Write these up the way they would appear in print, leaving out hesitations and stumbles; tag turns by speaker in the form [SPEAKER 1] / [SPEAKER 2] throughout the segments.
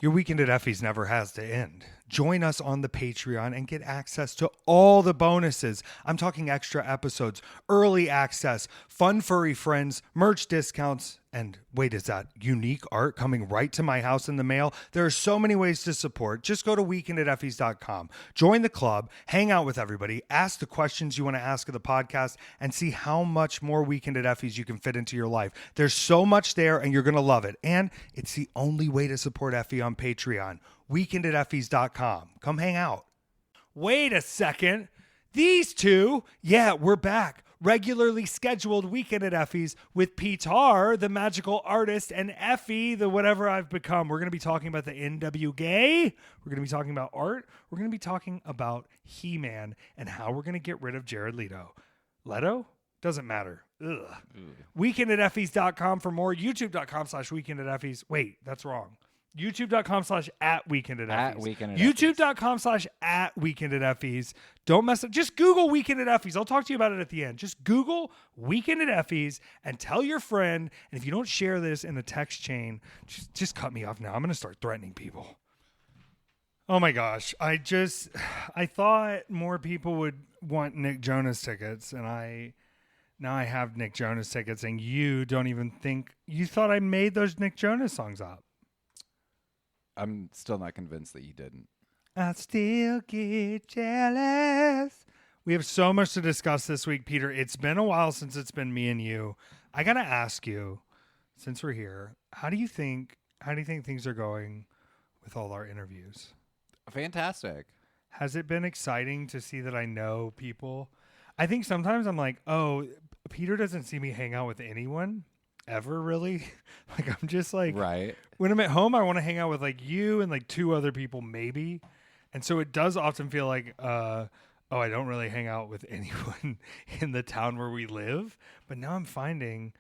[SPEAKER 1] Your weekend at Effy's never has to end. Join us on the Patreon and get access to all the bonuses. I'm talking extra episodes, early access, fun furry friends, merch discounts, and wait, is that unique art coming right to my house in the mail? There are so many ways to support. Just go to weekendateffys.com. Join the club, hang out with everybody, ask the questions you want to ask of the podcast, and see how much more Weekend at Effy's you can fit into your life. There's so much there, and you're going to love it. And it's the only way to support Effy on Patreon. Weekendateffys.com. Come hang out. Wait a second. These two, yeah, we're back. Regularly scheduled Weekend at Effy's with Petár, the magical artist, and Effy, the whatever I've become. We're going to be talking about the NWA. We're going to be talking about art. We're going to be talking about He-Man and how we're going to get rid of Jared Leto. Leto? Doesn't matter. Ugh. Weekendateffys.com for more. YouTube.com/weekendateffys. Wait, that's wrong. YouTube.com/@weekendateffys. YouTube.com/@weekendateffys. Don't mess up. Just Google Weekend at Effy's. I'll talk to you about it at the end. Just Google Weekend at Effy's and tell your friend. And if you don't share this in the text chain, just cut me off now. I'm going to start threatening people. Oh my gosh. I thought more people would want Nick Jonas tickets, and now I have Nick Jonas tickets, and you don't even think you thought I made those Nick Jonas songs up.
[SPEAKER 2] I'm still not convinced that you didn't.
[SPEAKER 1] I still get jealous. We have so much to discuss this week, Peter. It's been a while since it's been me and you. I got to ask you, since we're here, how do you think things are going with all our interviews?
[SPEAKER 2] Fantastic.
[SPEAKER 1] Has it been exciting to see that I know people? I think sometimes I'm like, oh, Peter doesn't see me hang out with anyone ever, really. Like, I'm just like,
[SPEAKER 2] right.
[SPEAKER 1] When I'm at home, I want to hang out with like you and like two other people, maybe. And so it does often feel like, I don't really hang out with anyone in the town where we live. But now I'm finding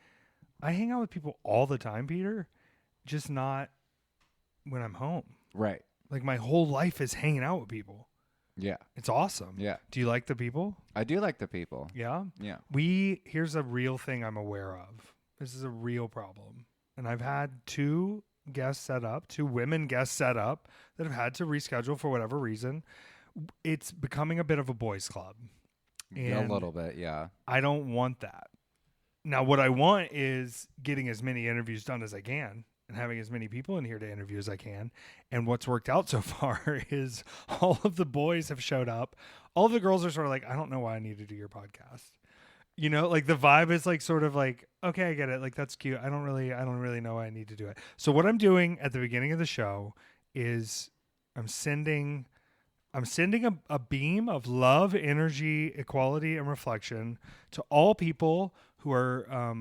[SPEAKER 1] I hang out with people all the time, Peter, just not when I'm home.
[SPEAKER 2] Right.
[SPEAKER 1] Like, my whole life is hanging out with people.
[SPEAKER 2] Yeah.
[SPEAKER 1] It's awesome.
[SPEAKER 2] Yeah.
[SPEAKER 1] Do you like the people?
[SPEAKER 2] I do like the people.
[SPEAKER 1] Yeah?
[SPEAKER 2] Yeah.
[SPEAKER 1] Here's a real thing I'm aware of. This is a real problem. And I've had two women guests set up that have had to reschedule for whatever reason. It's becoming a bit of a boys' club. And
[SPEAKER 2] a little bit, yeah.
[SPEAKER 1] I don't want that. Now, what I want is getting as many interviews done as I can and having as many people in here to interview as I can. And what's worked out so far is all of the boys have showed up. All of the girls are sort of like, I don't know why I need to do your podcast. You know, like the vibe is like sort of like, okay, I get it. Like, that's cute. I don't really know why I need to do it. So what I'm doing at the beginning of the show is I'm sending a beam of love, energy, equality, and reflection to all people who are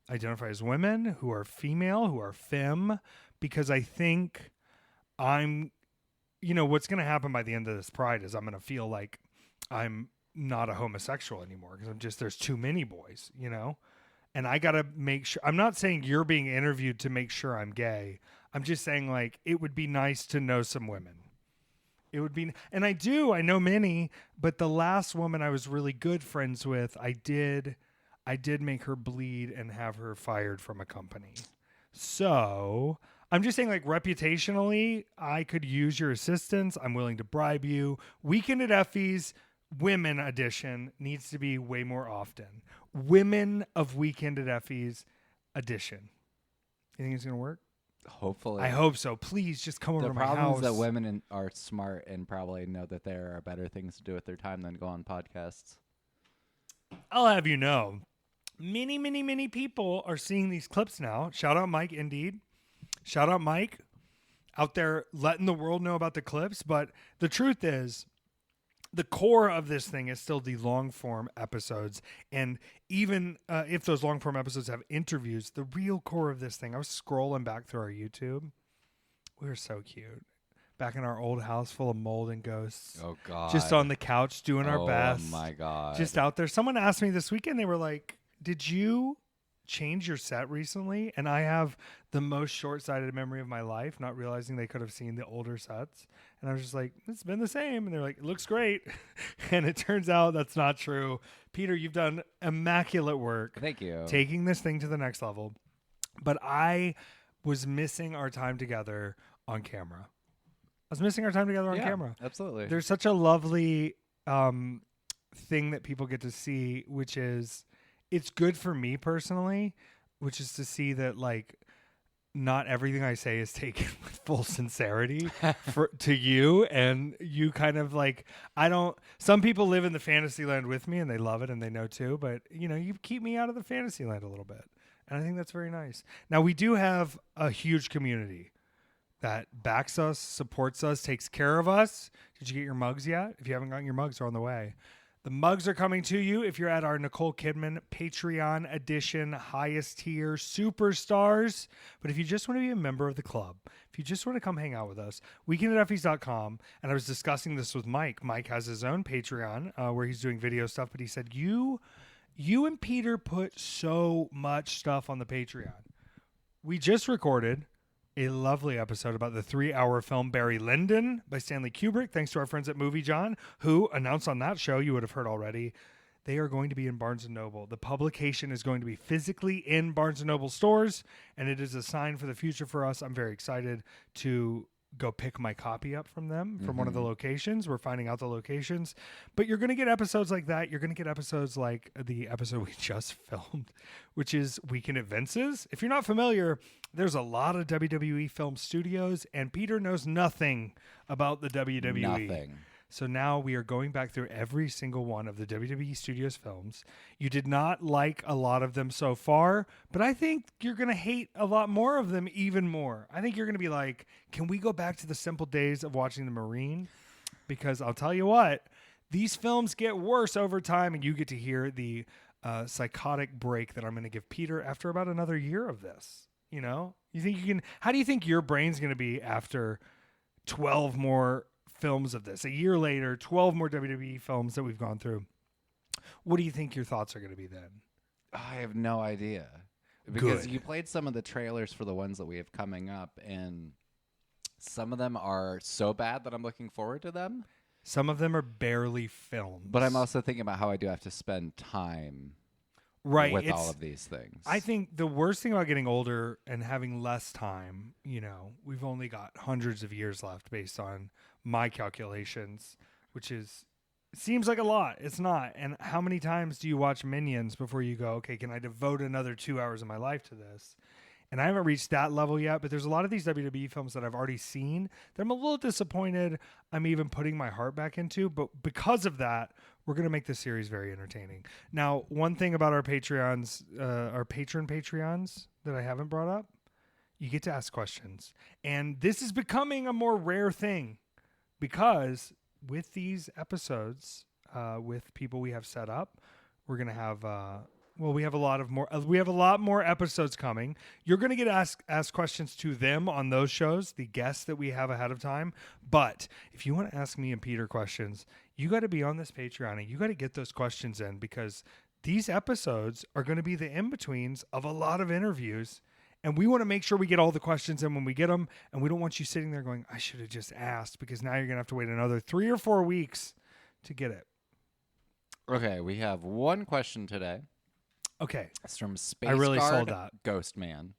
[SPEAKER 1] identify as women, who are female, who are femme, because I think what's going to happen by the end of this Pride is I'm going to feel like I'm not a homosexual anymore because there's too many boys, you know? And I got to make sure, I'm not saying you're being interviewed to make sure I'm gay. I'm just saying, like, it would be nice to know some women. It would be, and I know many, but the last woman I was really good friends with, I did make her bleed and have her fired from a company. So I'm just saying, like, reputationally, I could use your assistance. I'm willing to bribe you. Weekend at Effy's Women edition needs to be way more often. Women of Weekend at Effy's edition. You think it's going to work?
[SPEAKER 2] Hopefully.
[SPEAKER 1] I hope so. Please just come over to my house.
[SPEAKER 2] The problem is that women are smart and probably know that there are better things to do with their time than go on podcasts.
[SPEAKER 1] I'll have you know, many, many, many people are seeing these clips now. Shout out Mike, indeed. Shout out Mike out there letting the world know about the clips. But the truth is, the core of this thing is still the long-form episodes. And even if those long-form episodes have interviews, the real core of this thing, I was scrolling back through our YouTube. We were so cute. Back in our old house full of mold and ghosts.
[SPEAKER 2] Oh, God.
[SPEAKER 1] Just on the couch doing our best.
[SPEAKER 2] Oh, my God.
[SPEAKER 1] Just out there. Someone asked me this weekend, they were like, did you change your set recently? And I have the most short-sighted memory of my life, not realizing they could have seen the older sets. And I was just like, it's been the same. And they're like, it looks great. And it turns out that's not true. Peter, you've done immaculate work.
[SPEAKER 2] Thank you.
[SPEAKER 1] Taking this thing to the next level. But I was missing our time together on camera. I was missing our time together on camera.
[SPEAKER 2] Absolutely.
[SPEAKER 1] There's such a lovely thing that people get to see, which is it's good for me personally, which is to see that like not everything I say is taken with full sincerity to you, and you kind of like, some people live in the fantasy land with me and they love it and they know too, but you know, you keep me out of the fantasy land a little bit. And I think that's very nice. Now we do have a huge community that backs us, supports us, takes care of us. Did you get your mugs yet? If you haven't gotten your mugs, they're on the way. The mugs are coming to you if you're at our Nicole Kidman Patreon edition, highest tier, superstars. But if you just want to be a member of the club, if you just want to come hang out with us, weekend@effys.com. And I was discussing this with Mike. Mike has his own Patreon where he's doing video stuff, but he said, you and Peter put so much stuff on the Patreon. We just recorded a lovely episode about the 3-hour film Barry Lyndon by Stanley Kubrick, thanks to our friends at Movie John, who announced on that show, you would have heard already, they are going to be in Barnes & Noble. The publication is going to be physically in Barnes & Noble stores, and it is a sign for the future for us. I'm very excited to go pick my copy up from them from one of the locations. We're finding out the locations, but you're going to get episodes like that. You're going to get episodes like the episode we just filmed, which is Weekend at Vince's. If you're not familiar, there's a lot of WWE film studios, and Peter knows nothing about the WWE.
[SPEAKER 2] Nothing.
[SPEAKER 1] So now we are going back through every single one of the WWE Studios films. You did not like a lot of them so far, but I think you're going to hate a lot more of them even more. I think you're going to be like, can we go back to the simple days of watching The Marine? Because I'll tell you what, these films get worse over time, and you get to hear the psychotic break that I'm going to give Peter after about another year of this. You know, you think you can? How do you think your brain's going to be after 12 more films of this? A year later, 12 more WWE films that we've gone through. What do you think your thoughts are going to be then?
[SPEAKER 2] I have no idea. Because you played some of the trailers for the ones that we have coming up, and some of them are so bad that I'm looking forward to them.
[SPEAKER 1] Some of them are barely filmed.
[SPEAKER 2] But I'm also thinking about how I do have to spend time with all of these things.
[SPEAKER 1] I think the worst thing about getting older and having less time, you know, we've only got hundreds of years left based on my calculations, which seems like a lot. It's not. And how many times do you watch Minions before you go, okay, can I devote another 2 hours of my life to this? And I haven't reached that level yet, but there's a lot of these WWE films that I've already seen that I'm a little disappointed I'm even putting my heart back into. But because of that, we're going to make this series very entertaining. Now, one thing about our Patreons, our patron Patreons that I haven't brought up, you get to ask questions. And this is becoming a more rare thing because with these episodes, with people we have set up, we're going to have... we have a lot more episodes coming. You're going to get asked questions to them on those shows, the guests that we have ahead of time. But if you want to ask me and Peter questions, you got to be on this Patreon and you got to get those questions in, because these episodes are going to be the in-betweens of a lot of interviews. And we want to make sure we get all the questions in when we get them. And we don't want you sitting there going, I should have just asked, because now you're going to have to wait another 3 or 4 weeks to get it.
[SPEAKER 2] Okay, we have one question today.
[SPEAKER 1] Okay.
[SPEAKER 2] It's from Space
[SPEAKER 1] I really
[SPEAKER 2] Guard
[SPEAKER 1] sold that.
[SPEAKER 2] Ghost Man.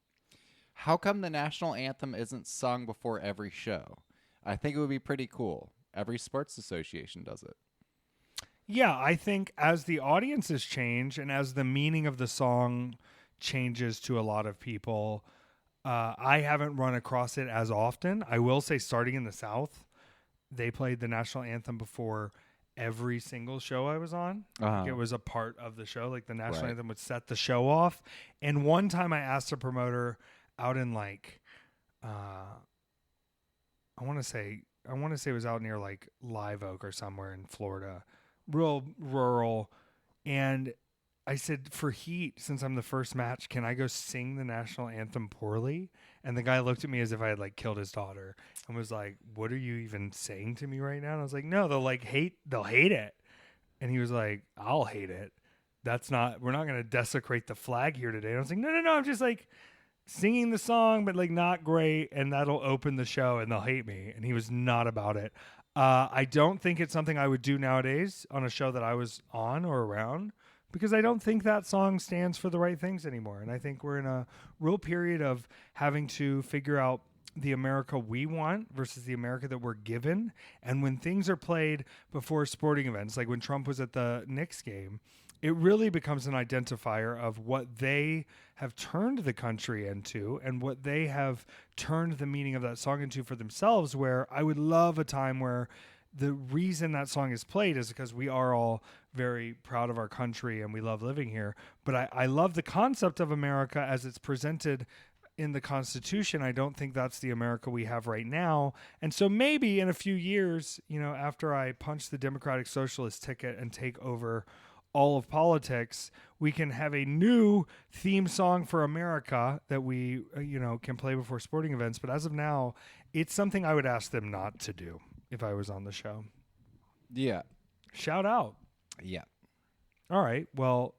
[SPEAKER 2] How come the national anthem isn't sung before every show? I think it would be pretty cool. Every sports association does it.
[SPEAKER 1] Yeah, I think as the audiences change and as the meaning of the song changes to a lot of people, I haven't run across it as often. I will say, starting in the South, they played the national anthem before every single show I was on. Like, it was a part of the show. Like the national anthem would set the show off. And one time I asked a promoter out in like, I want to say it was out near like Live Oak or somewhere in Florida, real rural. And I said, for Heat, since I'm the first match, can I go sing the national anthem poorly? And the guy looked at me as if I had like killed his daughter and was like, what are you even saying to me right now? And I was like, no, they'll hate it. And he was like, I'll hate it. We're not going to desecrate the flag here today. And I was like, no, I'm just like singing the song, but like not great. And that'll open the show and they'll hate me. And he was not about it. I don't think it's something I would do nowadays on a show that I was on or around, because I don't think that song stands for the right things anymore. And I think we're in a real period of having to figure out the America we want versus the America that we're given. And when things are played before sporting events, like when Trump was at the Knicks game, it really becomes an identifier of what they have turned the country into and what they have turned the meaning of that song into for themselves, where I would love a time where the reason that song is played is because we are all very proud of our country and we love living here. But I love the concept of America as it's presented in the Constitution. I don't think that's the America we have right now. And so maybe in a few years, after I punch the Democratic Socialist ticket and take over all of politics, we can have a new theme song for America that we, can play before sporting events. But as of now, it's something I would ask them not to do if I was on the show.
[SPEAKER 2] Yeah.
[SPEAKER 1] Shout out.
[SPEAKER 2] Yeah.
[SPEAKER 1] All right. Well,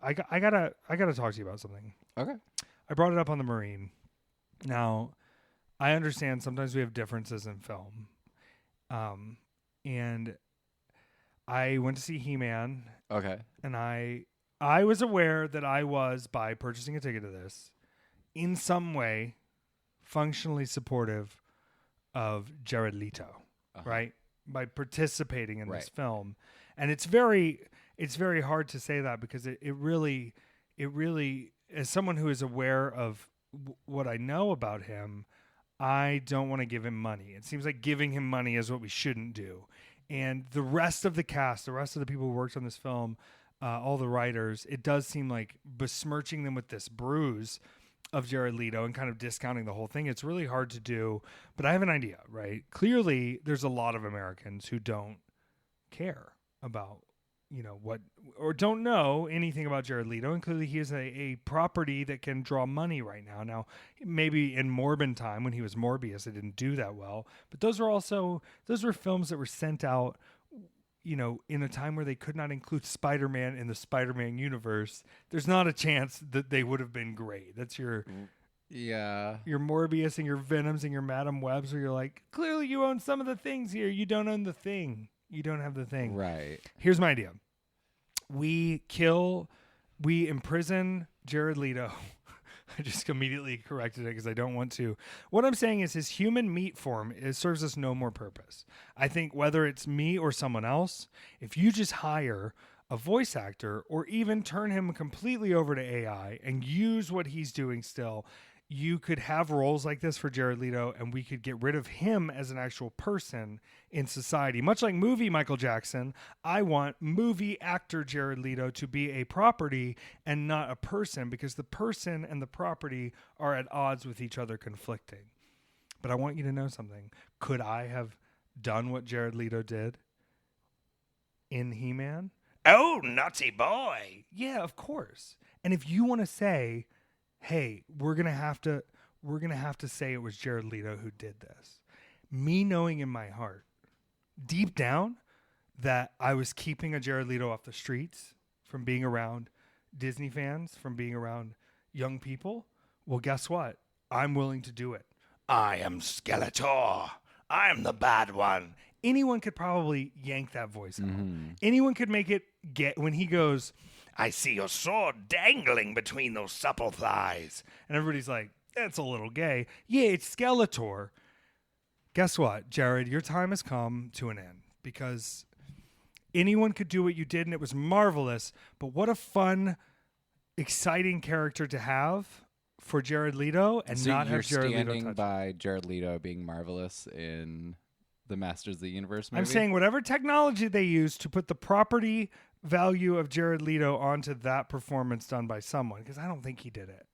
[SPEAKER 1] I gotta talk to you about something.
[SPEAKER 2] Okay.
[SPEAKER 1] I brought it up on the Marine. Now, I understand sometimes we have differences in film. And I went to see He-Man.
[SPEAKER 2] Okay.
[SPEAKER 1] And I was aware that I was, by purchasing a ticket to this, in some way, functionally supportive of Jared Leto, right? By participating in this film. And it's very hard to say that because it really, as someone who is aware of what I know about him, I don't want to give him money. It seems like giving him money is what we shouldn't do. And the rest of the cast, the rest of the people who worked on this film, all the writers, it does seem like besmirching them with this bruise of Jared Leto and kind of discounting the whole thing. It's really hard to do, but I have an idea, right? Clearly, there's a lot of Americans who don't care about, what, or don't know anything about Jared Leto, and clearly he is a property that can draw money right now. Now, maybe in Morbin time, when he was Morbius, it didn't do that well, but those were films that were sent out, in a time where they could not include Spider-Man in the Spider-Man universe. There's not a chance that they would have been great. That's your Morbius and your Venoms and your Madam Webs, where you're like, clearly you own some of the things here. You don't own the thing. You don't have the thing.
[SPEAKER 2] Right.
[SPEAKER 1] Here's my idea. We imprison Jared Leto. I just immediately corrected it because I don't want to. What I'm saying is his human meat form serves us no more purpose. I think whether it's me or someone else, if you just hire a voice actor or even turn him completely over to AI and use what he's doing still, you could have roles like this for Jared Leto, and we could get rid of him as an actual person in society. Much like movie Michael Jackson, I want movie actor Jared Leto to be a property and not a person, because the person and the property are at odds with each other, conflicting. But I want you to know something. Could I have done what Jared Leto did in He-Man? Oh, naughty boy. Yeah, of course. And if you want to say, hey, we're gonna have to say it was Jared Leto who did this, me knowing in my heart, deep down, that I was keeping a Jared Leto off the streets, from being around Disney fans, from being around young people, well, guess what? I'm willing to do it. I am Skeletor. I am the bad one. Anyone could probably yank that voice out. Mm-hmm. Anyone could make it get when he goes, I see your sword dangling between those supple thighs. And everybody's like, that's a little gay. Yeah, it's Skeletor. Guess what, Jared? Your time has come to an end, because anyone could do what you did, and it was marvelous. But what a fun, exciting character to have for Jared Leto, and so not have Jared Leto touch.
[SPEAKER 2] You're standing by Jared Leto being marvelous in the Masters of the Universe movie?
[SPEAKER 1] I'm saying whatever technology they use to put the property value of Jared Leto onto that performance done by someone, because I don't think he did it.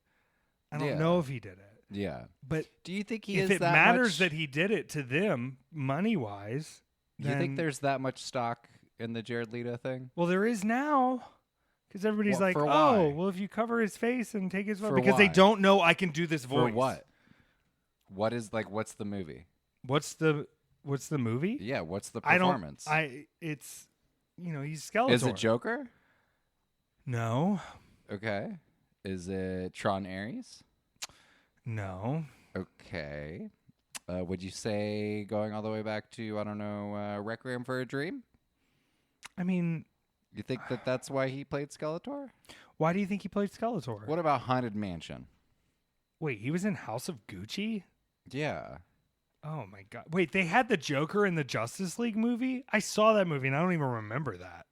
[SPEAKER 1] I don't know if he did it.
[SPEAKER 2] Yeah.
[SPEAKER 1] But
[SPEAKER 2] do you think he
[SPEAKER 1] if
[SPEAKER 2] is
[SPEAKER 1] it
[SPEAKER 2] that
[SPEAKER 1] matters
[SPEAKER 2] much...
[SPEAKER 1] that he did it to them money-wise,
[SPEAKER 2] do you think there's that much stock in the Jared Leto thing?
[SPEAKER 1] Well, there is now, because everybody's like, oh, well, if you cover his face and take his... Because they don't know I can do this voice.
[SPEAKER 2] For what? What's the movie?
[SPEAKER 1] What's the movie?
[SPEAKER 2] Yeah, what's the performance?
[SPEAKER 1] It's, he's Skeletor.
[SPEAKER 2] Is it Joker?
[SPEAKER 1] No.
[SPEAKER 2] Okay. Is it Tron Ares?
[SPEAKER 1] No.
[SPEAKER 2] Okay. Would you say going all the way back to, I don't know, Requiem for a Dream?
[SPEAKER 1] I mean...
[SPEAKER 2] You think that's why he played Skeletor?
[SPEAKER 1] Why do you think he played Skeletor?
[SPEAKER 2] What about Haunted Mansion?
[SPEAKER 1] Wait, he was in House of Gucci?
[SPEAKER 2] Yeah.
[SPEAKER 1] Oh my God. Wait, they had the Joker in the Justice League movie? I saw that movie and I don't even remember that.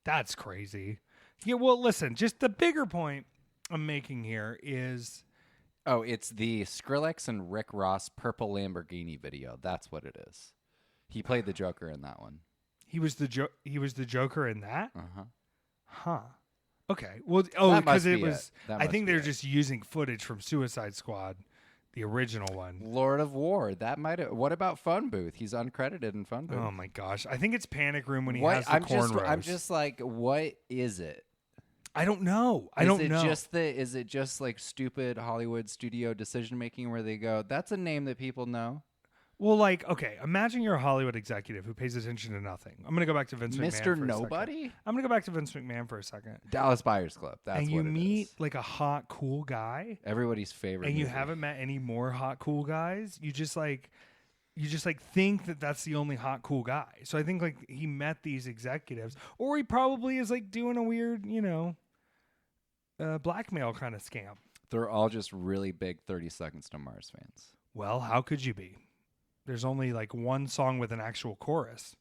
[SPEAKER 1] That's crazy. Yeah, well, listen, just the bigger point I'm making here is...
[SPEAKER 2] Oh, it's the Skrillex and Rick Ross Purple Lamborghini video. That's what it is. He played the Joker in that one.
[SPEAKER 1] He was the Joker in that?
[SPEAKER 2] Uh-huh.
[SPEAKER 1] Huh. Okay. Well, because it was... I think they're just using footage from Suicide Squad. The original one.
[SPEAKER 2] Lord of War. That might have... What about Phone Booth? He's uncredited in Phone Booth.
[SPEAKER 1] Oh, my gosh. I think it's Panic Room when he has the cornrows.
[SPEAKER 2] I'm just like, what is it?
[SPEAKER 1] I don't know. I don't know.
[SPEAKER 2] Is it just like stupid Hollywood studio decision-making where they go, that's a name that people know?
[SPEAKER 1] Well, like, okay, imagine you're a Hollywood executive who pays attention to nothing. I'm going to go back to Vince McMahon
[SPEAKER 2] Mr. Nobody?
[SPEAKER 1] I'm going to go back to Vince McMahon for a second.
[SPEAKER 2] Dallas Buyers Club. That's what it is.
[SPEAKER 1] And you meet like a hot, cool guy.
[SPEAKER 2] Everybody's favorite.
[SPEAKER 1] And you haven't met any more hot, cool guys. You just think that that's the only hot, cool guy. So I think like he met these executives, or he probably is like doing a weird, blackmail kind of scam.
[SPEAKER 2] They're all just really big 30 Seconds to Mars fans.
[SPEAKER 1] Well, how could you be? There's only like one song with an actual chorus.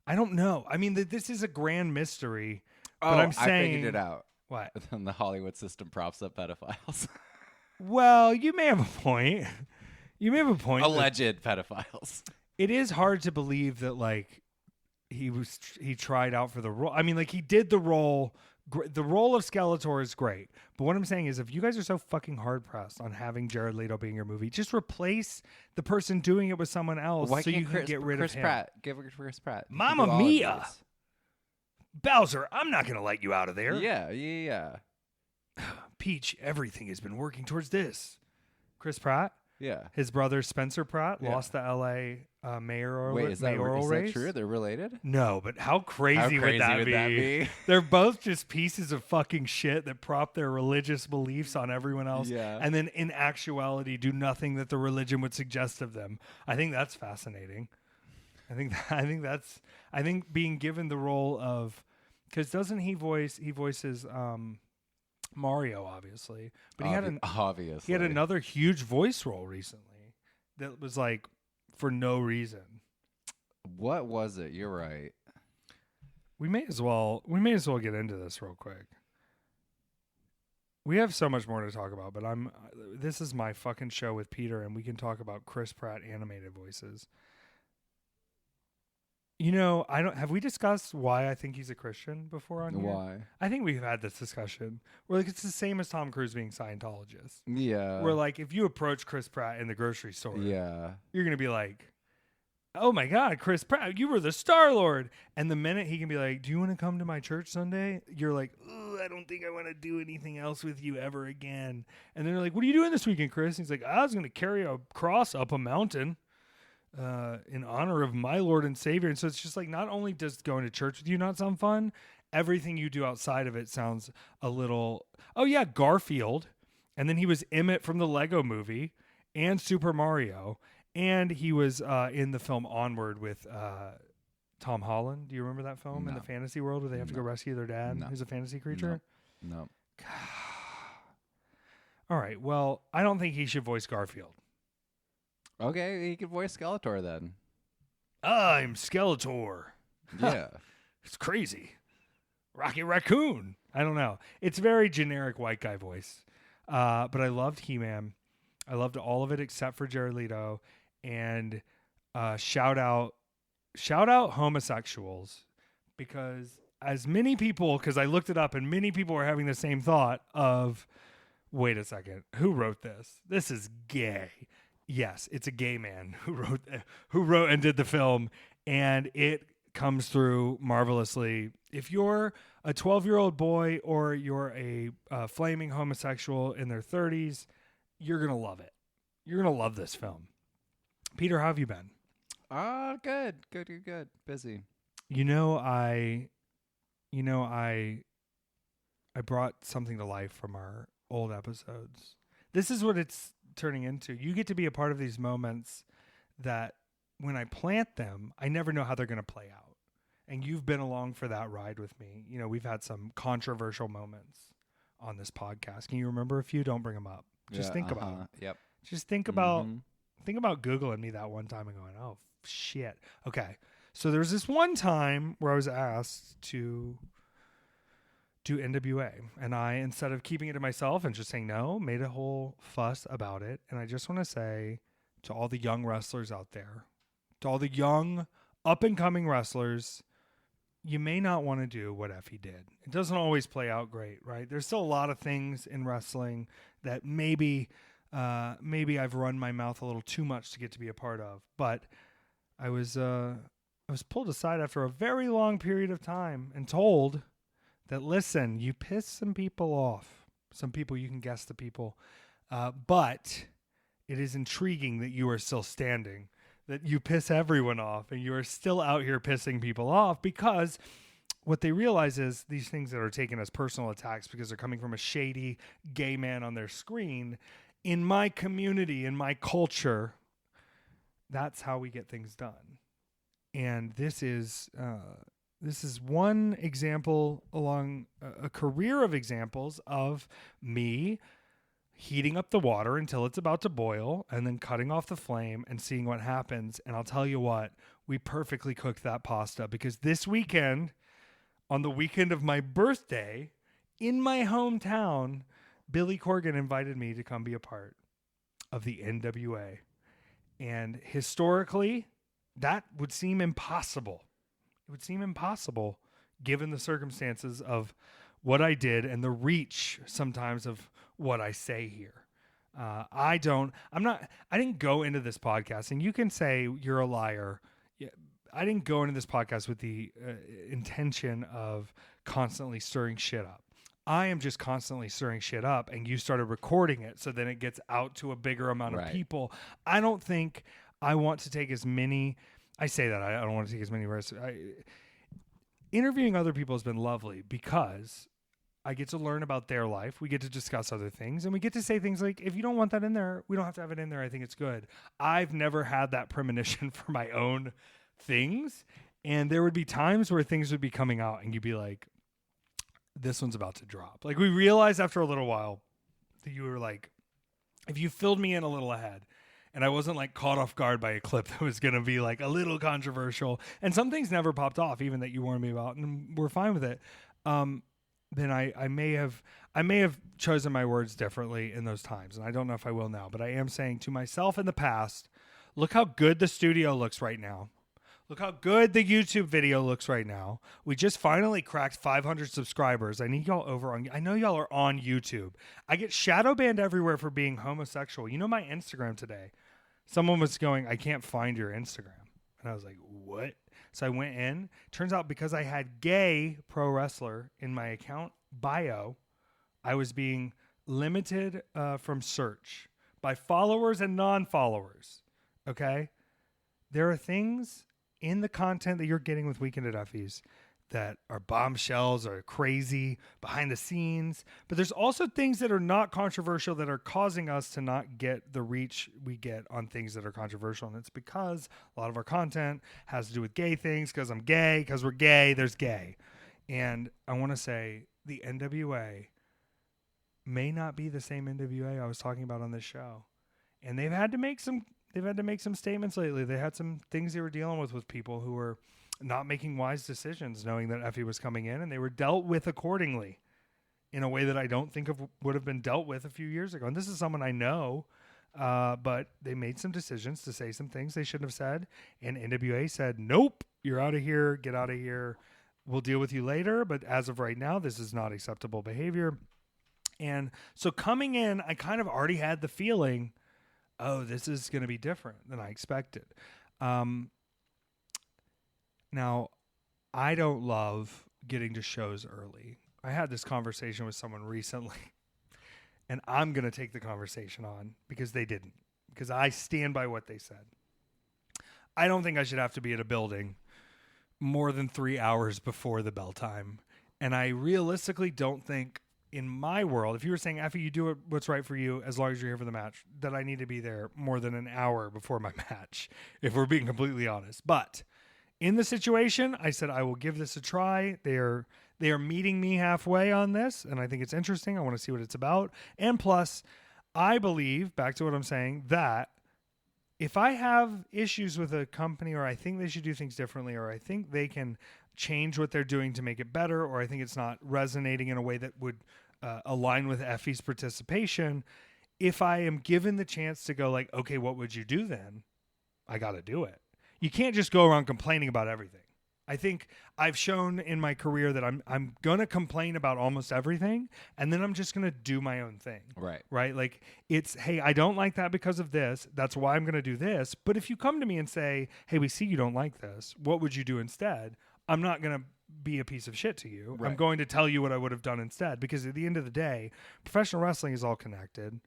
[SPEAKER 1] I don't know. I mean, this is a grand mystery. But I'm saying,
[SPEAKER 2] I figured it out.
[SPEAKER 1] What?
[SPEAKER 2] Then the Hollywood system props up pedophiles.
[SPEAKER 1] Well, you may have a point.
[SPEAKER 2] Alleged pedophiles.
[SPEAKER 1] It is hard to believe that like he tried out for the role. I mean, like he did the role. The role of Skeletor is great, but what I'm saying is, if you guys are so fucking hard pressed on having Jared Leto be in your movie, just replace the person doing it with someone else, so you can get rid of him.
[SPEAKER 2] Give it to Chris Pratt.
[SPEAKER 1] Mamma Mia, Bowser! I'm not gonna let you out of there.
[SPEAKER 2] Yeah.
[SPEAKER 1] Peach, everything has been working towards this. Chris Pratt.
[SPEAKER 2] Yeah.
[SPEAKER 1] His brother Spencer Pratt lost the L.A. mayoral race.
[SPEAKER 2] Is that true? They're related?
[SPEAKER 1] No, but how crazy would that be? They're both just pieces of fucking shit that prop their religious beliefs on everyone else, and then in actuality do nothing that the religion would suggest of them. I think that's fascinating. I think being given the role of, because doesn't he voices Mario, obviously, but he had another huge voice role recently that was like for no reason.
[SPEAKER 2] What was it? You're right.
[SPEAKER 1] We may as well get into this real quick. We have so much more to talk about, but this is my fucking show with Peter, and we can talk about Chris Pratt animated voices. Have we discussed why I think he's a Christian before on here?
[SPEAKER 2] Why?
[SPEAKER 1] I think we've had this discussion. Where like it's the same as Tom Cruise being Scientologist.
[SPEAKER 2] Yeah.
[SPEAKER 1] Where like if you approach Chris Pratt in the grocery store,
[SPEAKER 2] you're
[SPEAKER 1] gonna be like, "Oh my God, Chris Pratt, you were the Star-Lord." And the minute he can be like, "Do you want to come to my church Sunday?" You're like, "I don't think I want to do anything else with you ever again." And then they're like, "What are you doing this weekend, Chris?" And he's like, "I was gonna carry a cross up a mountain." In honor of my Lord and Savior. And so it's just like, not only does going to church with you not sound fun, everything you do outside of it sounds a little, oh yeah, Garfield. And then he was Emmett from the Lego movie and Super Mario. And he was in the film Onward with Tom Holland. Do you remember that film in the fantasy world where they have to go rescue their dad who's a fantasy creature?
[SPEAKER 2] No.
[SPEAKER 1] All right. Well, I don't think he should voice Garfield.
[SPEAKER 2] Okay, he could voice Skeletor then.
[SPEAKER 1] I'm Skeletor.
[SPEAKER 2] Yeah.
[SPEAKER 1] It's crazy. Rocky Raccoon. I don't know. It's very generic white guy voice. But I loved He-Man. I loved all of it except for Jared Leto. And shout out homosexuals, because as many people, because I looked it up and many people were having the same thought of, wait a second, who wrote this? This is gay. Yes, it's a gay man who wrote and did the film, and it comes through marvelously. If you're a 12-year-old boy or you're a flaming homosexual in their 30s, you're going to love it. You're going to love this film. Peter, how have you been?
[SPEAKER 2] Good. Busy.
[SPEAKER 1] I brought something to life from our old episodes. This is what it's turning into. You get to be a part of these moments that when I plant them, I never know how they're going to play out. And you've been along for that ride with me. We've had some controversial moments on this podcast. Can you remember a few? Don't bring them up. Just think about them.
[SPEAKER 2] Yep.
[SPEAKER 1] Just think about Googling me that one time and going, oh, shit. Okay. So there's this one time where I was asked to do NWA. And I, instead of keeping it to myself and just saying no, made a whole fuss about it. And I just want to say to all the young wrestlers out there, to all the young up-and-coming wrestlers, you may not want to do what Effy did. It doesn't always play out great, right? There's still a lot of things in wrestling that maybe I've run my mouth a little too much to get to be a part of. But I was pulled aside after a very long period of time and told that, listen, you piss some people off. Some people, you can guess the people. But it is intriguing that you are still standing, that you piss everyone off and you are still out here pissing people off, because what they realize is these things that are taken as personal attacks because they're coming from a shady gay man on their screen. In my community, in my culture, that's how we get things done. And this is one example along a career of examples of me heating up the water until it's about to boil and then cutting off the flame and seeing what happens. And I'll tell you what, we perfectly cooked that pasta, because this weekend, on the weekend of my birthday, in my hometown, Billy Corgan invited me to come be a part of the NWA. And historically, that would seem impossible. It would seem impossible given the circumstances of what I did and the reach sometimes of what I say here. I didn't go into this podcast, and you can say you're a liar. I didn't go into this podcast with the intention of constantly stirring shit up. I am just constantly stirring shit up, and you started recording it so then it gets out to a bigger amount of people. I don't think I want to take as many. I say that I don't want to take as many risks. Interviewing other people has been lovely because I get to learn about their life. We get to discuss other things, and we get to say things like, if you don't want that in there, we don't have to have it in there. I think it's good. I've never had that premonition for my own things. And there would be times where things would be coming out and you'd be like, this one's about to drop. Like, we realized after a little while that you were like, if you filled me in a little ahead and I wasn't like caught off guard by a clip that was going to be like a little controversial, and some things never popped off even that you warned me about, and we're fine with it. Then I may have chosen my words differently in those times. And I don't know if I will now, but I am saying to myself in the past, look how good the studio looks right now. Look how good the YouTube video looks right now. We just finally cracked 500 subscribers. I need y'all I know y'all are on YouTube. I get shadow banned everywhere for being homosexual. You know, my Instagram today, someone was going, I can't find your Instagram. And I was like, what? So I went in. Turns out because I had gay pro wrestler in my account bio, I was being limited from search by followers and non-followers. Okay? There are things in the content that you're getting with Weekend at Effy's that are bombshells or crazy behind the scenes, but there's also things that are not controversial that are causing us to not get the reach we get on things that are controversial. And it's because a lot of our content has to do with gay things, because I'm gay, because we're gay, there's gay. And I want to say the NWA may not be the same NWA I was talking about on this show. And they've had to make some statements lately. They had some things they were dealing with people who were not making wise decisions, knowing that Effy was coming in, and they were dealt with accordingly in a way that I don't think would have been dealt with a few years ago. And this is someone I know, but they made some decisions to say some things they shouldn't have said. And NWA said, nope, you're out of here. Get out of here. We'll deal with you later. But as of right now, this is not acceptable behavior. And so coming in, I kind of already had the feeling, oh, this is going to be different than I expected. Now, I don't love getting to shows early. I had this conversation with someone recently, and I'm going to take the conversation on because they didn't, because I stand by what they said. I don't think I should have to be at a building more than 3 hours before the bell time. And I realistically don't think, in my world, if you were saying, Effy, you do what's right for you as long as you're here for the match, that I need to be there more than an hour before my match, if we're being completely honest. But in the situation, I said, I will give this a try. They are meeting me halfway on this, and I think it's interesting. I want to see what it's about. And plus, I believe, back to what I'm saying, that if I have issues with a company, or I think they should do things differently, or I think they can change what they're doing to make it better, or I think it's not resonating in a way that would align with Effy's participation, if I am given the chance to go like, okay, what would you do then? I got to do it. You can't just go around complaining about everything. I think I've shown in my career that I'm going to complain about almost everything, and then I'm just going to do my own thing. Right? Like, it's, hey, I don't like that because of this. That's why I'm going to do this. But if you come to me and say, hey, we see you don't like this, what would you do instead? I'm not going to be a piece of shit to you. Right. I'm going to tell you what I would have done instead, because at the end of the day, professional wrestling is all connected.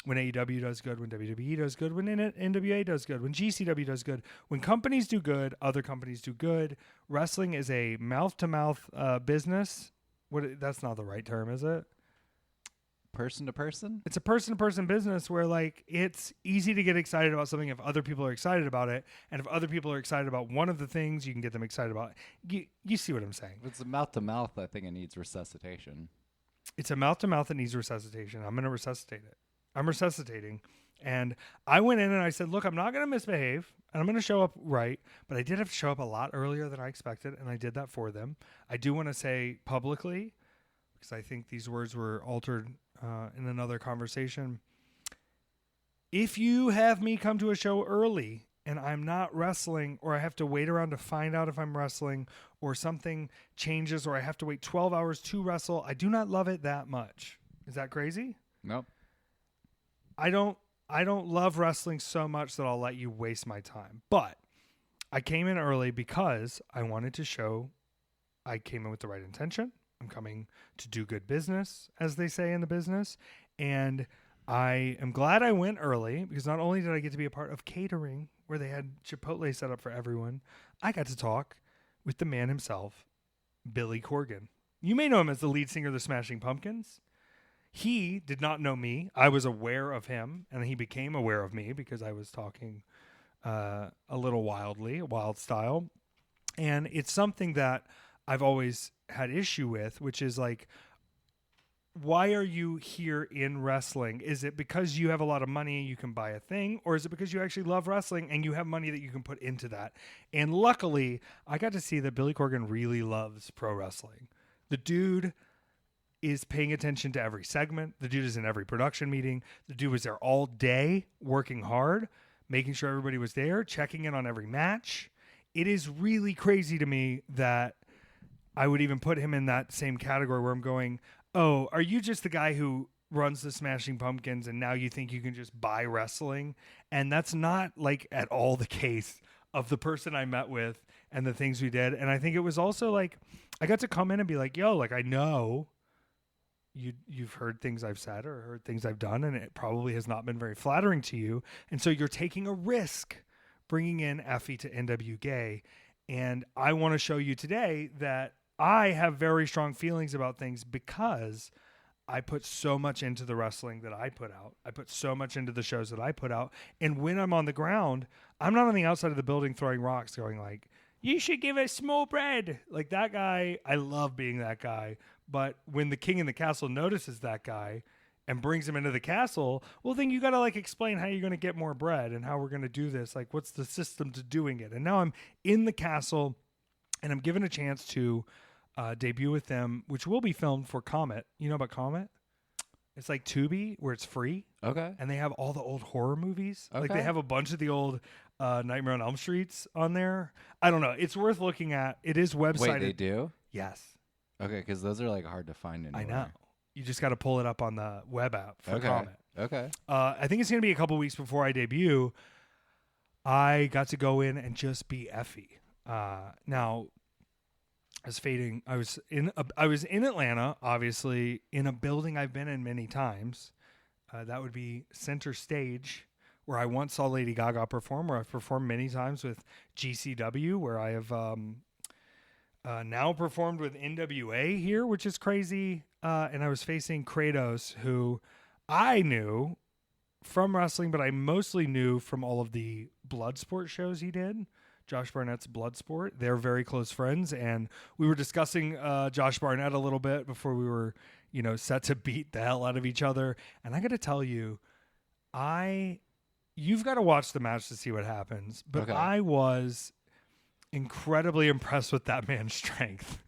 [SPEAKER 1] When AEW does good, when WWE does good, when NWA does good, when GCW does good, when companies do good, other companies do good. Wrestling is a mouth-to-mouth business. That's not the right term, is it?
[SPEAKER 2] Person to person?
[SPEAKER 1] It's a person-to-person business where, like, it's easy to get excited about something if other people are excited about it. And if other people are excited about one of the things, you can get them excited about it. You see what I'm saying?
[SPEAKER 2] If it's a mouth-to-mouth, I think it needs resuscitation.
[SPEAKER 1] It's a mouth-to-mouth that needs resuscitation. I'm going to resuscitate it. I'm resuscitating. And I went in and I said, look, I'm not going to misbehave, and I'm going to show up right, but I did have to show up a lot earlier than I expected, and I did that for them. I do want to say publicly, because I think these words were altered in another conversation, if you have me come to a show early and I'm not wrestling, or I have to wait around to find out if I'm wrestling, or something changes, or I have to wait 12 hours to wrestle, I do not love it that much. Is that crazy?
[SPEAKER 2] Nope.
[SPEAKER 1] I don't love wrestling so much that I'll let you waste my time. But I came in early because I wanted to show I came in with the right intention. I'm coming to do good business, as they say in the business. And I am glad I went early, because not only did I get to be a part of catering, where they had Chipotle set up for everyone, I got to talk with the man himself, Billy Corgan. You may know him as the lead singer of the Smashing Pumpkins. He did not know me. I was aware of him, and he became aware of me because I was talking a little wildly, wild style. And it's something that I've always had issue with, which is like, why are you here in wrestling? Is it because you have a lot of money and you can buy a thing, or is it because you actually love wrestling and you have money that you can put into that? And luckily, I got to see that Billy Corgan really loves pro wrestling. The dude is paying attention to every segment. The dude is in every production meeting. The dude was there all day working hard, making sure everybody was there, checking in on every match. It is really crazy to me that I would even put him in that same category where I'm going, oh, are you just the guy who runs the Smashing Pumpkins and now you think you can just buy wrestling? And that's not like at all the case of the person I met with and the things we did. And I think it was also like, I got to come in and be like, yo, like, I know you've heard things I've said or heard things I've done, and it probably has not been very flattering to you. And so you're taking a risk bringing in Effy to NWA. And I want to show you today that I have very strong feelings about things because I put so much into the wrestling that I put out. I put so much into the shows that I put out. And when I'm on the ground, I'm not on the outside of the building throwing rocks going like, you should give us small bread. Like that guy, I love being that guy. But when the king in the castle notices that guy and brings him into the castle, well, then you got to like explain how you're going to get more bread and how we're going to do this. Like, what's the system to doing it? And now I'm in the castle and I'm given a chance to debut with them, which will be filmed for Comet. You know about Comet? It's like Tubi, where it's free.
[SPEAKER 2] Okay.
[SPEAKER 1] And they have all the old horror movies.
[SPEAKER 2] Okay.
[SPEAKER 1] Like they have a bunch of the old Nightmare on Elm Streets on there. I don't know. It's worth looking at. It is websited.
[SPEAKER 2] Wait, they do?
[SPEAKER 1] Yes.
[SPEAKER 2] Okay, because those are like hard to find anywhere.
[SPEAKER 1] I know. You just got to pull it up on the web app for
[SPEAKER 2] Okay.
[SPEAKER 1] Comet.
[SPEAKER 2] Okay.
[SPEAKER 1] I think it's going to be a couple weeks before I debut. I got to go in and just be Effy. Now, I was in Atlanta, obviously, in a building I've been in many times. That would be Center Stage, where I once saw Lady Gaga perform, where I've performed many times with GCW, where I have now performed with NWA here, which is crazy. And I was facing Kratos, who I knew from wrestling, but I mostly knew from all of the blood sport shows he did Josh Barnett's Bloodsport. They're very close friends, and we were discussing Josh Barnett a little bit before we were, set to beat the hell out of each other. And I got to tell you, you've got to watch the match to see what happens. But
[SPEAKER 2] Okay.
[SPEAKER 1] I was incredibly impressed with that man's strength.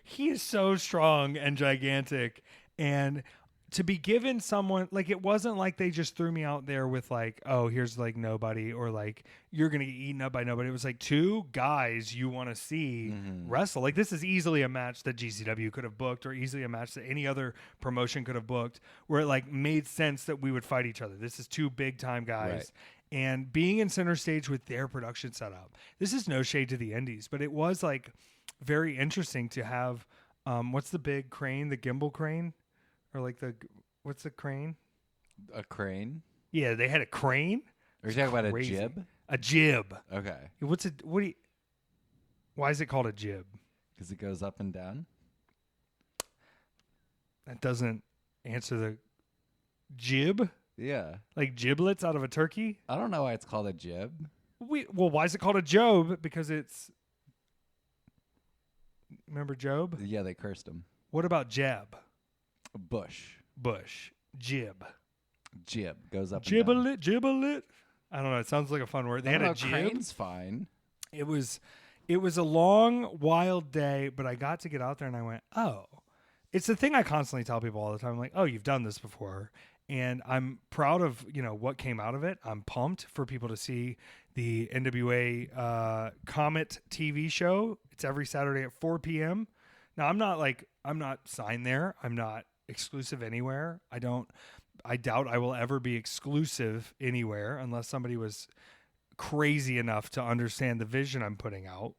[SPEAKER 1] He is so strong and gigantic, and to be given someone, like, it wasn't like they just threw me out there with like, oh, here's like nobody, or like you're gonna get eaten up by nobody. It was like two guys you want to see wrestle. Like, this is easily a match that GCW could have booked, or easily a match that any other promotion could have booked, where it like made sense that we would fight each other. This is two big time guys.
[SPEAKER 2] Right.
[SPEAKER 1] And being in center stage with their production setup, this is no shade to the indies, but it was like very interesting to have, what's the big crane, the gimbal crane, or like what's the crane?
[SPEAKER 2] A crane?
[SPEAKER 1] Yeah, they had a crane.
[SPEAKER 2] Are you talking about a
[SPEAKER 1] Crazy.
[SPEAKER 2] jib?
[SPEAKER 1] A jib.
[SPEAKER 2] Okay.
[SPEAKER 1] Why is it called a jib?
[SPEAKER 2] Because it goes up and down?
[SPEAKER 1] That doesn't answer the jib.
[SPEAKER 2] Yeah.
[SPEAKER 1] Like giblets out of a turkey?
[SPEAKER 2] I don't know why it's called a jib.
[SPEAKER 1] Well, why is it called a Job? Because it's... Remember Job?
[SPEAKER 2] Yeah, they cursed him.
[SPEAKER 1] What about Jeb?
[SPEAKER 2] Bush.
[SPEAKER 1] Jib.
[SPEAKER 2] Jib. Goes up and down.
[SPEAKER 1] Giblet. I don't know. It sounds like a fun word. They had a jib.
[SPEAKER 2] Crane's fine.
[SPEAKER 1] It was a long, wild day, but I got to get out there and I went, oh. It's the thing I constantly tell people all the time. I'm like, oh, you've done this before. And I'm proud of, what came out of it. I'm pumped for people to see the NWA Comet TV show. It's every Saturday at 4 p.m. Now, I'm not signed there. I'm not exclusive anywhere. I doubt I will ever be exclusive anywhere unless somebody was crazy enough to understand the vision I'm putting out,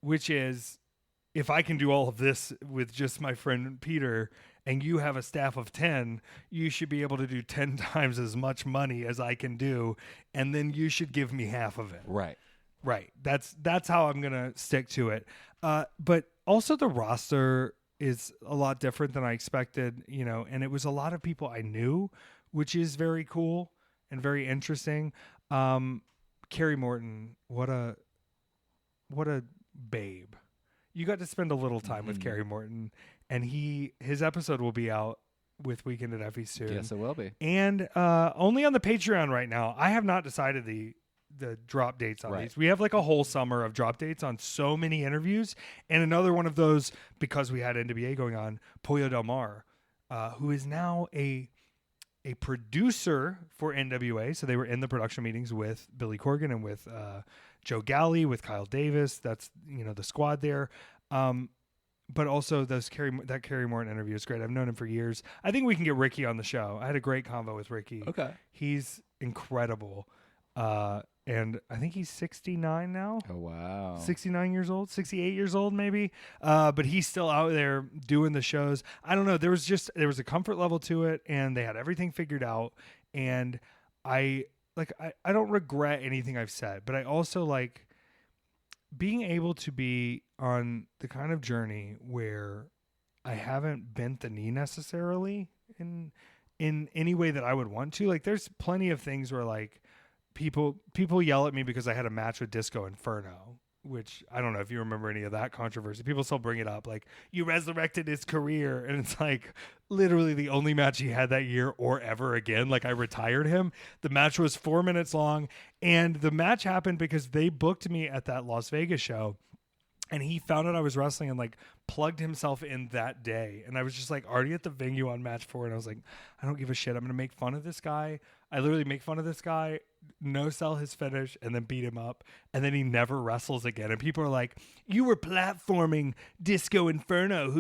[SPEAKER 1] which is, if I can do all of this with just my friend Peter and you have a staff of 10, you should be able to do 10 times as much money as I can do, and then you should give me half of it.
[SPEAKER 2] Right.
[SPEAKER 1] That's how I'm going to stick to it. But also the roster is a lot different than I expected, and it was a lot of people I knew, which is very cool and very interesting. Carrie Morton, what a babe. You got to spend a little time with Carrie Morton, and his episode will be out with Weekend at Effy soon.
[SPEAKER 2] Yes, it will be.
[SPEAKER 1] And only on the Patreon right now. I have not decided the drop dates on these. We have like a whole summer of drop dates on so many interviews, and another one of those, because we had NWA going on, Pollo Del Mar, who is now a producer for NWA. So they were in the production meetings with Billy Corgan and with Joe Galley, with Kyle Davis. That's, the squad there. But also that Carrie Morton interview is great. I've known him for years. I think we can get Ricky on the show. I had a great convo with Ricky.
[SPEAKER 2] Okay.
[SPEAKER 1] He's incredible. And I think he's 69 now.
[SPEAKER 2] Oh, wow.
[SPEAKER 1] 69 years old, 68 years old maybe. But he's still out there doing the shows. I don't know. There was a comfort level to it, and they had everything figured out. And I don't regret anything I've said, but I also like being able to be on the kind of journey where I haven't bent the knee necessarily in any way that I would want to. Like, there's plenty of things where like people yell at me because I had a match with Disco Inferno, which I don't know if you remember any of that controversy. People still bring it up, like, you resurrected his career, and it's like literally the only match he had that year or ever again. Like, I retired him. The match was 4 minutes long, and the match happened because they booked me at that Las Vegas show, and he found out I was wrestling and like plugged himself in that day. And I was just like already at the venue on match 4, and I was like, I don't give a shit. I'm going to make fun of this guy. I literally make fun of this guy, no sell his finish, and then beat him up. And then he never wrestles again. And people are like, you were platforming Disco Inferno,